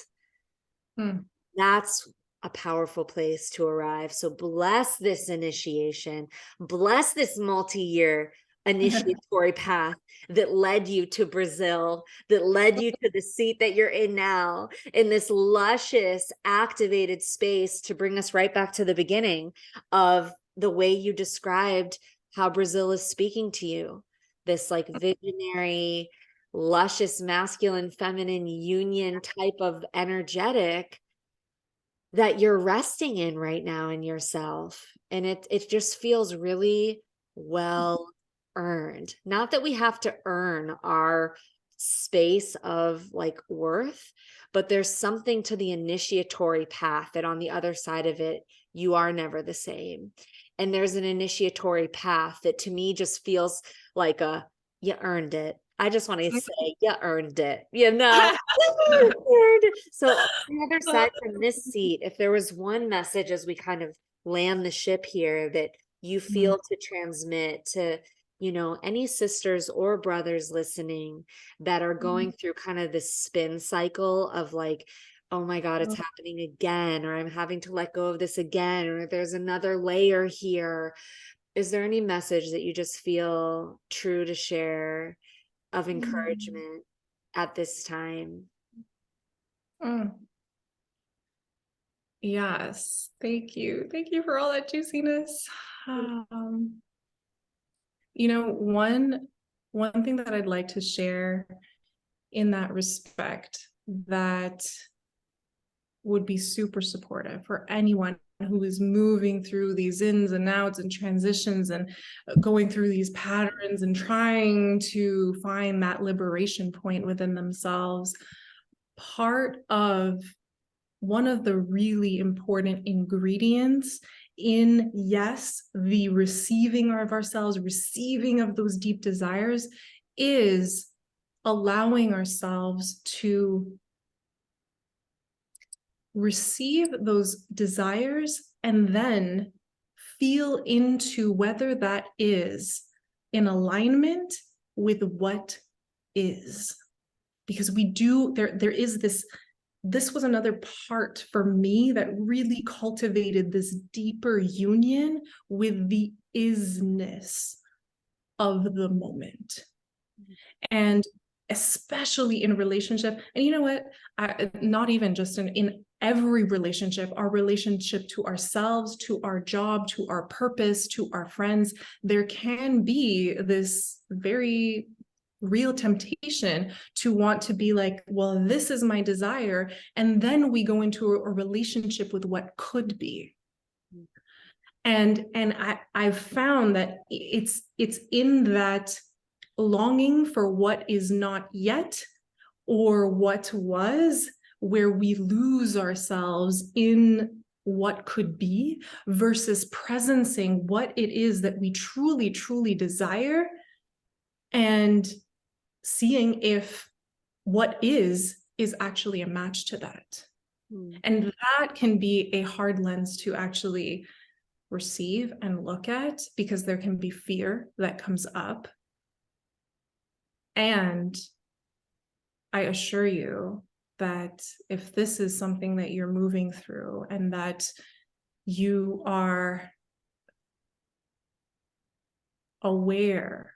Speaker 1: That's a powerful place to arrive. So bless this initiation, bless this multi-year initiatory path that led you to Brazil, that led you to the seat that you're in now, in this luscious, activated space, to bring us right back to the beginning of the way you described how Brazil is speaking to you. This like visionary, luscious, masculine, feminine union type of energetic that you're resting in right now in yourself. And it just feels really well earned. Not that we have to earn our space of like worth, but there's something to the initiatory path that on the other side of it, you are never the same. And there's an initiatory path that to me just feels like you earned it. I just want to say you earned it, you know. So on the other side from this seat, if there was one message as we kind of land the ship here that you feel to transmit to, you know, any sisters or brothers listening that are going through kind of this spin cycle of like, oh my God, it's happening again, or I'm having to let go of this again, or there's another layer here. Is there any message that you just feel true to share of encouragement at this time?
Speaker 2: Yes, thank you. Thank you for all that juiciness. You know, one thing that I'd like to share in that respect that would be super supportive for anyone who is moving through these ins and outs and transitions and going through these patterns and trying to find that liberation point within themselves, part of one of the really important ingredients in, yes, the receiving of ourselves, receiving of those deep desires, is allowing ourselves to receive those desires and then feel into whether that is in alignment with what is. Because we do, there is this was another part for me that really cultivated this deeper union with the isness of the moment. And especially in relationship, and you know what, not even just in every relationship, our relationship to ourselves, to our job, to our purpose, to our friends, there can be this very real temptation to want to be like, well, this is my desire, and then we go into a relationship with what could be. And I've found that it's in that longing for what is not yet or what was, where we lose ourselves in what could be versus presencing what it is that we truly, truly desire and seeing if what is actually a match to that. And that can be a hard lens to actually receive and look at, because there can be fear that comes up. And I assure you that if this is something that you're moving through and that you are aware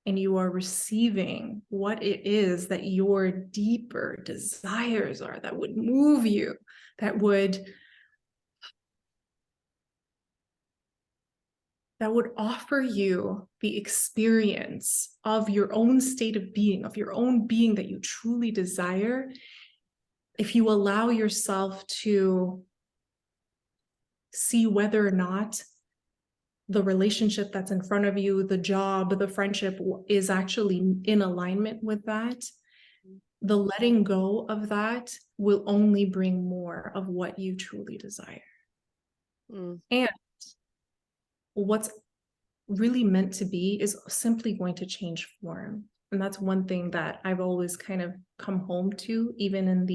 Speaker 2: and you are receiving what it is that your deeper desires are, that would move you, that would offer you the experience of your own state of being, of your own being that you truly desire, if you allow yourself to see whether or not the relationship that's in front of you, the job, the friendship is actually in alignment with that, the letting go of that will only bring more of what you truly desire. And what's really meant to be is simply going to change form. And that's one thing that I've always kind of come home to, even in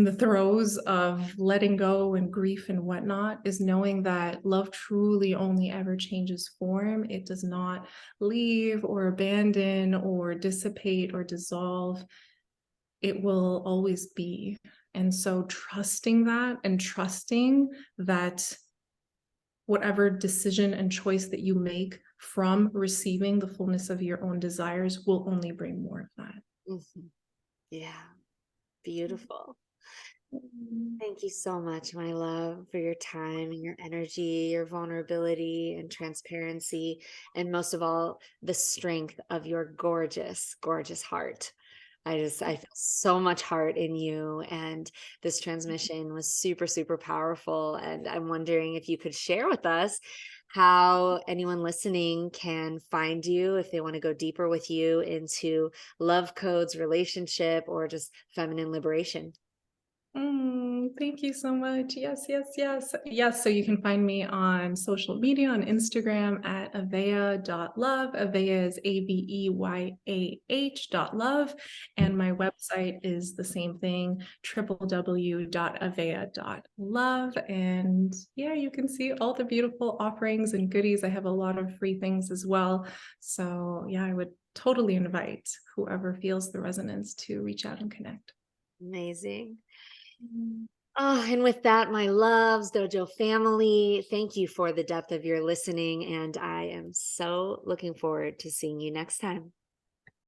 Speaker 2: the throes of letting go and grief and whatnot, is knowing that love truly only ever changes form. It does not leave or abandon or dissipate or dissolve. It will always be. And so trusting that, and trusting that whatever decision and choice that you make from receiving the fullness of your own desires will only bring more of that.
Speaker 1: Yeah, beautiful. Thank you so much, my love, for your time and your energy, your vulnerability and transparency, and most of all, the strength of your gorgeous, gorgeous heart. I feel so much heart in you, and this transmission was super, super powerful. And I'm wondering if you could share with us how anyone listening can find you if they want to go deeper with you into love codes, relationship, or just feminine liberation.
Speaker 2: Thank you so much. Yes. So you can find me on social media, on Instagram at aveyah.love. Aveyah is AVEYAH.love. And my website is the same thing, www.aveyah.love. And yeah, you can see all the beautiful offerings and goodies. I have a lot of free things as well. So yeah, I would totally invite whoever feels the resonance to reach out and connect.
Speaker 1: Amazing. Oh, and with that, my loves, Dojo family, thank you for the depth of your listening. And I am so looking forward to seeing you next time.